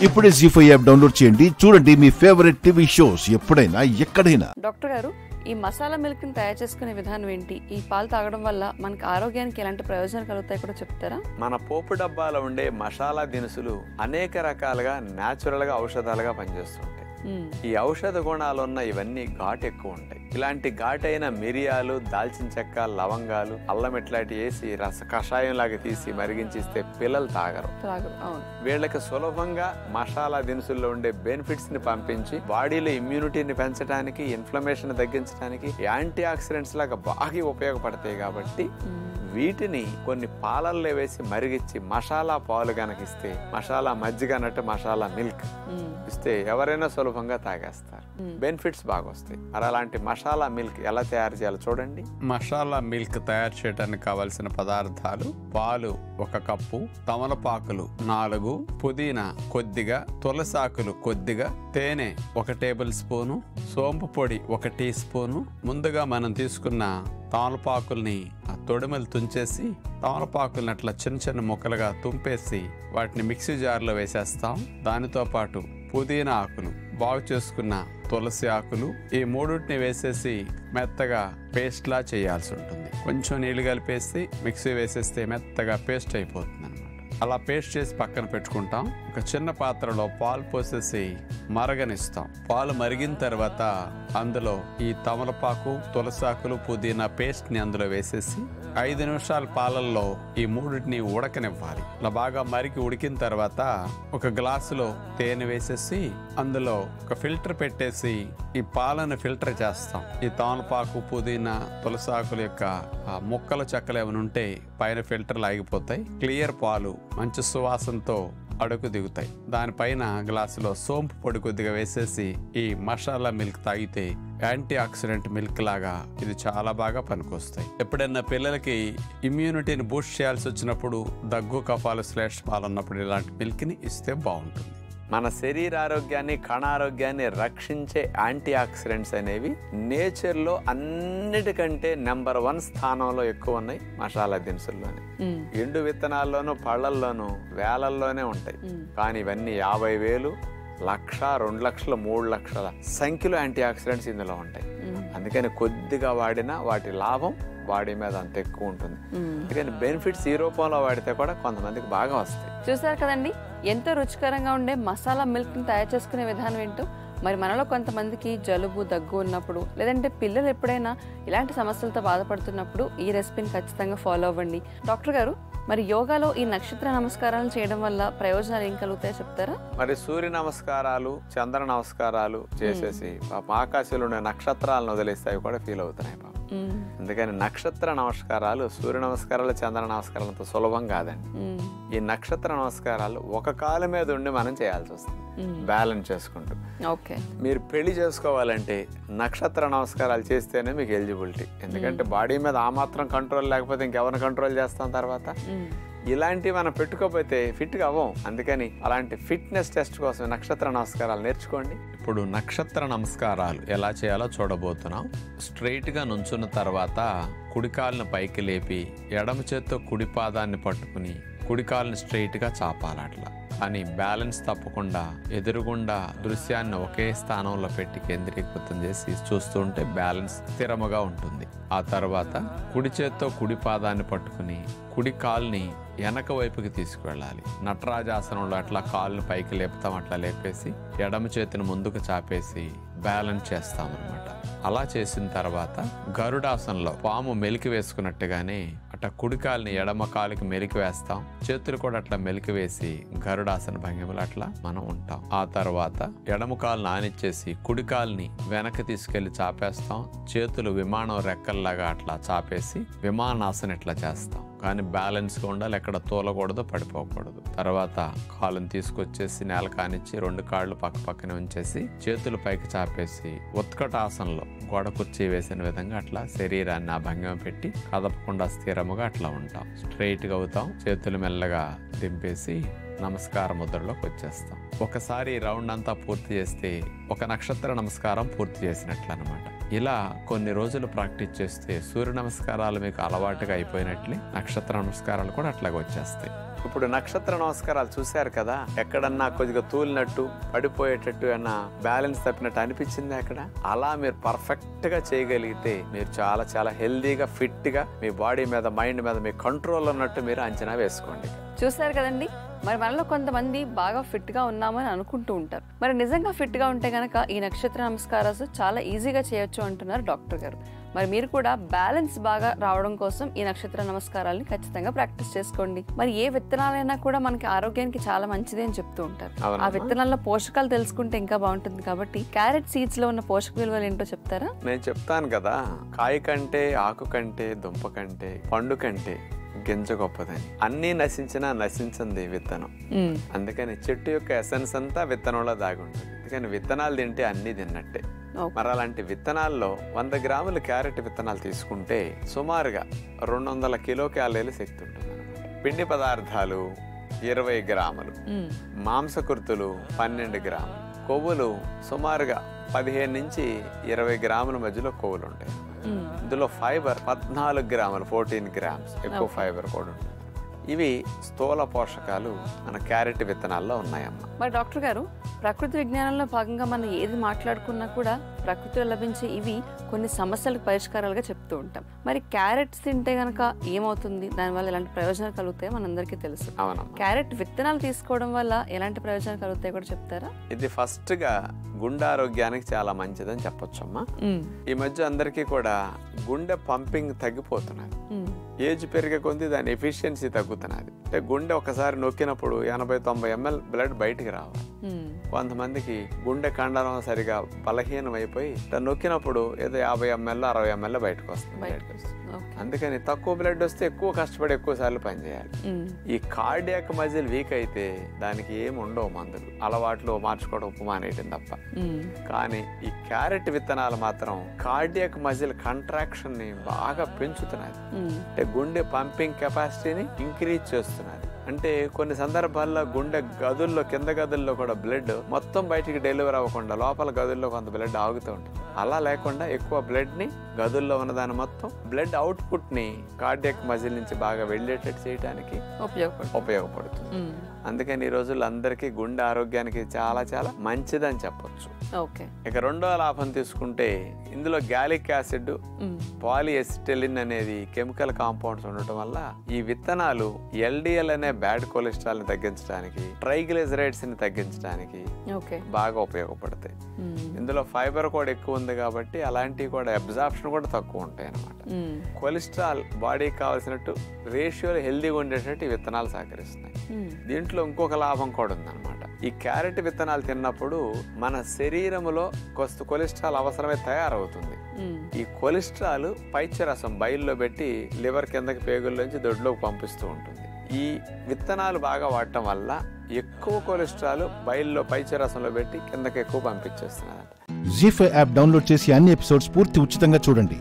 ఇప్పుడే జీ5 app download చేయండి. చూడండి మీ ఫేవరెట్ టీవీ షోస్ ఎప్పుడైనా ఎక్కడైనా. డాక్టర్ గారు, ఈ మసాలా మిల్క్ ని తయారు చేసుకునే విధానం ఏంటి? ఈ పాలు తాగడం వల్ల మనకి ఆరోగ్యానికి ఎలాంటి ప్రయోజనాలు కలుగుతాయి కూడా చెప్తారా? మన పోపు డబ్బాలో ఉండే మసాలా దినుసులు అనేక రకాలుగా న్యాచురల్ గా ఔషధాలుగా పనిచేస్తుంటాయి. ఈ ఔషధ గుణాలు ఉన్న ఇవన్నీ ఘాటు ఎక్కువ ఉంటాయి. ఇలాంటి ఘాటైన మిరియాలు, దాల్చిన చెక్క, లవంగాలు, అల్లం ఇట్లాంటి వేసి కషాయం లాగా తీసి మరిగించిస్తే పిల్లలు తాగరు. వీళ్ళకి సులభంగా మసాలా దినుసుల్లో ఉండే బెనిఫిట్స్ ని పంపించి బాడీలో ఇమ్యూనిటీని పెంచడానికి, ఇన్ఫ్లమేషన్ తగ్గించడానికి, యాంటీ ఆక్సిడెంట్స్ లాగా బాగా ఉపయోగపడతాయి. కాబట్టి వీటిని కొన్ని పాలల్లో వేసి మరిగించి మసాలా పాలు గనక ఇస్తే, మసాలా మజ్జిగ అన్నట్టు మసాలా మిల్క్ ఇస్తే ఎవరైనా సులభంగా తాగేస్తారు. బెనిఫిట్స్ బాగా వస్తాయి. మరి అలాంటి మసాలా మిల్క్ ఎలా తయారు చేయాలో చూడండి. మసాలా మిల్క్ తయారు చేయడానికి కావలసిన పదార్థాలు: పాలు 1 కప్పు, తమలపాకులు 4, పుదీనా కొద్దిగా, తులసాకులు కొద్దిగా, తేనె 1 టేబుల్ స్పూను, సోంపు పొడి 1 టీ స్పూను. ముందుగా మనం తీసుకున్న తమలపాకుల్ని తొడిమలు తుంచేసి, తమలపాకుల్ని అట్లా చిన్న చిన్న ముక్కలుగా తుంపేసి వాటిని మిక్సీ జార్లో వేసేస్తాం. దానితో పాటు పుదీనా ఆకులు, బాగు చేసుకున్న తులసి ఆకులు, ఈ మూడింటిని వేసేసి మెత్తగా పేస్ట్ లా చేయాల్సి ఉంటుంది. కొంచెం నీళ్లు కలిపేసి మిక్సీ వేసేస్తే మెత్తగా పేస్ట్ అయిపోతుంది అనమాట. అలా పేస్ట్ చేసి పక్కన పెట్టుకుంటాం. ఒక చిన్న పాత్రలో పాలు పోసేసి మరగనిస్తాం. పాలు మరిగిన తర్వాత అందులో ఈ తమలపాకు, తులసాకులు, పుదీనా పేస్ట్ ని అందులో వేసేసి 5 నిమిషాల పాలల్లో ఈ మూడింటిని ఉడకనివ్వాలి. ఇలా బాగా మరిగి ఉడికిన తర్వాత ఒక గ్లాసులో తేనె వేసేసి అందులో ఒక ఫిల్టర్ పెట్టేసి ఈ పాలను ఫిల్టర్ చేస్తాం. ఈ తమలపాకు, పుదీనా, తులసాకుల యొక్క ముక్కలు, చెక్కలు ఏమైనా ఉంటే పైన ఫిల్టర్లు ఆగిపోతాయి. క్లియర్ పాలు మంచి సువాసనతో అడుగు దిగుతాయి. దానిపైన గ్లాసులో సోంపు పొడి కొద్దిగా వేసేసి ఈ మసాలా మిల్క్ తాగితే యాంటీ ఆక్సిడెంట్ మిల్క్ లాగా ఇది చాలా బాగా పనికొస్తాయి. ఎప్పుడైనా పిల్లలకి ఇమ్యూనిటీని బూస్ట్ చేయాల్సి వచ్చినప్పుడు, దగ్గు, కఫాలు, శ్లేష్మాలు ఉన్నప్పుడు ఇలాంటి మిల్క్ ని ఇస్తే బాగుంటుంది. మన శరీర ఆరోగ్యాన్ని, కణారోగ్యాన్ని రక్షించే యాంటీ ఆక్సిడెంట్స్ అనేవి నేచర్లో అన్నిటికంటే నెంబర్ 1 స్థానంలో ఎక్కువ ఉన్నాయి మసాలా దినుసుల్లోనే. ఎండు విత్తనాల్లోనూ, పళ్ళల్లోనూ వేలల్లోనే ఉంటాయి. కానీ ఇవన్నీ 50,000, 1,00,000, 2,00,000, 3,00,000 సంఖ్యలో యాంటీ ఆక్సిడెంట్స్ ఇందులో ఉంటాయి. అందుకని కొద్దిగా వాడినా వాటి లాభం బాడీ మీద అంత ఎక్కువ ఉంటుంది. అందుకని బెనిఫిట్స్ ఈ రూపంలో వాడితే కూడా కొంతమందికి బాగా వస్తాయి. చూసారు కదండి, ఎంతో రుచికరంగా ఉండే మసాలా మిల్క్ ని తయారు చేసుకునే విధానం ఏంటో. మరి మనలో కొంతమందికి జలుబు, దగ్గు ఉన్నప్పుడు, లేదంటే పిల్లలు ఎప్పుడైనా ఇలాంటి సమస్యలతో బాధపడుతున్నప్పుడు ఈ రెసిపీని ఖచ్చితంగా ఫాలో అవ్వండి. డాక్టర్ గారు, మరి యోగాలో ఈ నక్షత్ర నమస్కారాలు చేయడం వల్ల ప్రయోజనాలు ఏం కలుగుతాయో చెప్తారా? మరి సూర్య నమస్కారాలు, చంద్ర నమస్కారాలు చేసేసి ఆకాశంలో ఉండే నక్షత్రాలను వదిలేస్తాయి కూడా ఫీల్ అవుతున్నాయి. అందుకని నక్షత్ర నమస్కారాలు, సూర్య నమస్కారాలు, చంద్ర నమస్కారాలతో సులభం కాదండి. ఈ నక్షత్ర నమస్కారాలు ఒక కాలు మీద ఉండి మనం చేయాల్సి వస్తుంది, బ్యాలెన్స్ చేసుకుంటూ. మీరు పెళ్లి చేసుకోవాలంటే నక్షత్ర నమస్కారాలు చేస్తేనే మీకు ఎలిజిబిలిటీ. ఎందుకంటే బాడీ మీద ఆ మాత్రం కంట్రోల్ లేకపోతే ఇంకెవరిని కంట్రోల్ చేస్తాం తర్వాత. ఇలాంటివి మనం పెట్టుకోకపోతే ఫిట్గా అవ్వం. అందుకని అలాంటి ఫిట్నెస్ టెస్ట్ కోసం నక్షత్ర నమస్కారాలు నేర్చుకోండి. ఇప్పుడు నక్షత్ర నమస్కారాలు ఎలా చేయాలో చూడబోతున్నాం. స్ట్రైట్ గా నుంచున్న తర్వాత కుడికాలను పైకి లేపి ఎడమ చేత్తో కుడి పాదాన్ని పట్టుకుని కుడికాలను స్ట్రైట్ గా చాపాలి. అట్లా కానీ బ్యాలెన్స్ తప్పకుండా ఎదురుగుండా దృశ్యాన్ని ఒకే స్థానంలో పెట్టి కేంద్రీకృతం చేసి చూస్తుంటే బ్యాలెన్స్ స్థిరముగా ఉంటుంది. ఆ తర్వాత కుడి చేత్తో కుడి పాదాన్ని పట్టుకుని కుడి కాల్ని వెనక వైపుకి తీసుకువెళ్ళాలి. నటరాజాసనంలో అట్లా కాళ్ళని పైకి లేపుతాం. అట్లా లేపేసి ఎడమ చేతిని ముందుకు చాపేసి బ్యాలెన్స్ చేస్తామన్నమాట. అలా చేసిన తర్వాత గరుడాసనంలో పాము మెలికి వేసుకున్నట్టుగానే అట్లా కుడి కాలుని ఎడమ కాలుకి మెలికి వేస్తాం. చేతులు కూడా అట్లా మెలికి వేసి గరుడాసన భంగిమలు అట్లా మనం ఉంటాం. ఆ తర్వాత ఎడమ కాలుని ఆనిచ్చేసి కుడి కాలుని వెనక్కి తీసుకెళ్లి చాపేస్తాం. చేతులు విమానం రెక్కల్లాగా అట్లా చాపేసి విమానాసన ఇట్లా చేస్తాం. కానీ బ్యాలెన్స్గా ఉండాలి, ఎక్కడ తోలకూడదు, పడిపోకూడదు. తర్వాత కాళ్ళని తీసుకొచ్చేసి నేల కానిచ్చి 2 కాళ్ళు పక్క పక్కనే ఉంచేసి చేతులు పైకి చాపేసి ఉత్కటాసనంలో గోడ కుర్చీ వేసిన విధంగా అట్లా శరీరాన్ని ఆ భంగిమ పెట్టి కదపకుండా స్థిరముగా అట్లా ఉంటాం. స్ట్రైట్ గా అవుతాం. చేతులు మెల్లగా దింపేసి నమస్కార ముద్రలోకి వచ్చేస్తాం. ఒకసారి రౌండ్ అంతా పూర్తి చేస్తే ఒక నక్షత్ర నమస్కారం పూర్తి చేసినట్లు అనమాట. ఇలా కొన్ని రోజులు ప్రాక్టీస్ చేస్తే సూర్య నమస్కారాలు మీకు అలవాటుగా అయిపోయినట్లే నక్షత్ర నమస్కారాలు కూడా అట్లాగే వచ్చేస్తాయి. ఇప్పుడు నక్షత్ర నమస్కారాలు చూశారు కదా, ఎక్కడన్నా కొద్దిగా తూలినట్టు పడిపోయేటట్టు అన్న బ్యాలెన్స్ తప్పినట్టు అనిపించింది అక్కడ. అలా మీరు పర్ఫెక్ట్ గా చేయగలిగితే మీరు చాలా చాలా హెల్దీగా ఫిట్ గా మీ బాడీ మీద మైండ్ మీద మీ కంట్రోల్ ఉన్నట్టు మీరు అంచనా వేసుకోండి. చూసారు కదండి, మరి మనలో కొంతమంది బాగా ఫిట్ గా ఉన్నామని అనుకుంటూ ఉంటారు. మరి నిజంగా ఫిట్ గా ఉంటే గనక ఈ నక్షత్ర నమస్కారాలు చాలా ఈజీగా చేయొచ్చు అంటున్నారు డాక్టర్ గారు. మరి మీరు కూడా బ్యాలెన్స్ బాగా రావడం కోసం ఈ నక్షత్ర నమస్కారాలని ఖచ్చితంగా ప్రాక్టీస్ చేసుకోండి. మరి ఏ విత్తనాలైనా కూడా మనకి ఆరోగ్యానికి చాలా మంచిది అని చెప్తూ ఉంటారు. ఆ విత్తనాల్లో పోషకాలు తెలుసుకుంటే ఇంకా బాగుంటుంది. కాబట్టి క్యారెట్ సీడ్స్ లో ఉన్న పోషక విలువలు ఏంటో చెప్తారా? నేను చెప్తాను కదా, కాయ కంటే, ఆకు కంటే, దుంప కంటే, పండు కంటే గింజ గొప్పదని. అన్నీ నశించినా నశించింది విత్తనం. అందుకని చెట్టు యొక్క ఎసెన్స్ అంతా విత్తనంలో దాగి ఉంటుంది. అందుకని విత్తనాలు తింటే అన్ని తిన్నట్టే. మరి అలాంటి విత్తనాల్లో 100 గ్రాముల క్యారెట్ విత్తనాలు తీసుకుంటే సుమారుగా 200 కిలో క్యాలరీల శక్తి ఉంటుంది. పిండి పదార్థాలు 20 గ్రాములు, మాంసకృతులు 12 గ్రాములు, కొవ్వులు సుమారుగా 15 నుంచి 20 గ్రాముల మధ్యలో కొవ్వులు ఉంటాయి. ఇందులో ఫైబర్ 14 గ్రాములు, 14 గ్రామ్స్ ఎక్కువ ఫైబర్ కూడా ఉంటుంది. ఇవి స్థూల పోషకాలు మన క్యారెట్ విత్తనాల్లో ఉన్నాయమ్మా. మరి డాక్టర్ గారు, ప్రకృతి విజ్ఞానంలో భాగంగా మనం ఏది మాట్లాడుకున్నా కూడా ప్రకృతిలో లభించే ఇవి కొన్ని సమస్యలకు పరిష్కారాలుగా చెప్తూ ఉంటాం. మరి క్యారెట్స్ తింటే గనక ఏమవుతుంది, దానివల్ల ఎలాంటి ప్రయోజనాలు కలుగుతాయో మనందరికీ తెలుసు. క్యారెట్ విత్తనాలు తీసుకోవడం వల్ల ఎలాంటి ప్రయోజనాలు కలుగుతాయో కూడా చెప్తారా? ఇది ఫస్ట్ గా గుండె ఆరోగ్యానికి చాలా మంచిదని చెప్పొచ్చమ్మా. ఈ మధ్య అందరికీ కూడా గుండె పంపింగ్ తగ్గిపోతున్నది. ఏజ్ పెరిగే కొద్ది దాని ఎఫిషియన్సీ తగ్గుతున్నది. అంటే గుండె ఒకసారి నొక్కినప్పుడు 80-90 ml బ్లడ్ బయటికి రావాలి. కొంతమందికి గుండె కండరం సరిగా బలహీనం అయిపోయి నొక్కినప్పుడు ఏదో 50 ml 60 ml బయటకు వస్తుంది. అందుకని తక్కువ బ్లడ్ వస్తే ఎక్కువ కష్టపడి ఎక్కువ సార్లు పనిచేయాలి. ఈ కార్డియాక్ మజిల్ వీక్ అయితే దానికి ఏమి ఉండవు మందులు, అలవాట్లు మార్చుకోవడం ఉప్పు మానేయటం తప్ప. కానీ ఈ క్యారెట్ విత్తనాలు మాత్రం కార్డియాక్ మజిల్ కంట్రాక్షన్ ని బాగా పెంచుతున్నది. అంటే గుండె పంపింగ్ కెపాసిటీని ఇంక్రీజ్ చేస్తున్నది. అంటే కొన్ని సందర్భాల్లో గుండె గదుల్లో, కింద గదుల్లో కూడా బ్లడ్ మొత్తం బయటికి డెలివర్ అవ్వకుండా లోపల గదుల్లో కొంత బ్లడ్ ఆగుతూ ఉంటుంది. అలా లేకుండా ఎక్కువ బ్లడ్ ని గదుల్లో ఉన్నదాన్ని మొత్తం బ్లడ్ అవుట్పుట్ ని కార్డియాక్ మజిల్ నుంచి బాగా వెళ్ళేటట్టు చేయడానికి ఉపయోగపడుతుంది. అందుకని ఈ రోజుల్లో అందరికీ గుండె ఆరోగ్యానికి చాలా చాలా మంచిదని చెప్పొచ్చు. ఇక రెండో లాభం తీసుకుంటే ఇందులో గ్యాలిక్ యాసిడ్, పాలిఎసిటిలిన్ అనేది కెమికల్ కాంపౌండ్స్ ఉండటం వల్ల ఈ విత్తనాలు ఎల్డిఎల్ అనే బ్యాడ్ కొలెస్ట్రాల్ ని తగ్గించడానికి, ట్రైగ్లిజరైడ్స్ ని తగ్గించడానికి బాగా ఉపయోగపడతాయి. ఇందులో ఫైబర్ కూడా ఎక్కువ ఉంది కాబట్టి అలాంటివి కూడా అబ్జార్ప్షన్ కూడా తక్కువ ఉంటాయి అన్నమాట. కొలెస్ట్రాల్ బాడీకి కావాల్సినట్టు రేషియోలో హెల్దీగా ఉండేటట్టు ఈ విత్తనాలు సహకరిస్తున్నాయి. దీంట్లో ఇంకొక లాభం కూడా ఉందన్నమాట. ఈ క్యారెట్ విత్తనాలు తిన్నప్పుడు మన శరీరంలో కొంత కొలెస్ట్రాల్ అవసరమే తయారవుతుంది. ఈ కొలెస్ట్రాల్ పైత్యరసం బయల్లో పెట్టి లివర్ కిందకి పేగుల్లోంచి దొడ్లోకి పంపిస్తూ ఉంటుంది. ఈ విత్తనాలు బాగా వాడటం వల్ల ఎక్కువ కొలెస్ట్రాల్ బయల్లో పైత్యరసంలో పెట్టి కిందకి ఎక్కువ పంపించేస్తున్నారు. జీ5 యాప్ డౌన్లోడ్ చేసి అన్ని ఎపిసోడ్స్ పూర్తి ఉచితంగా చూడండి.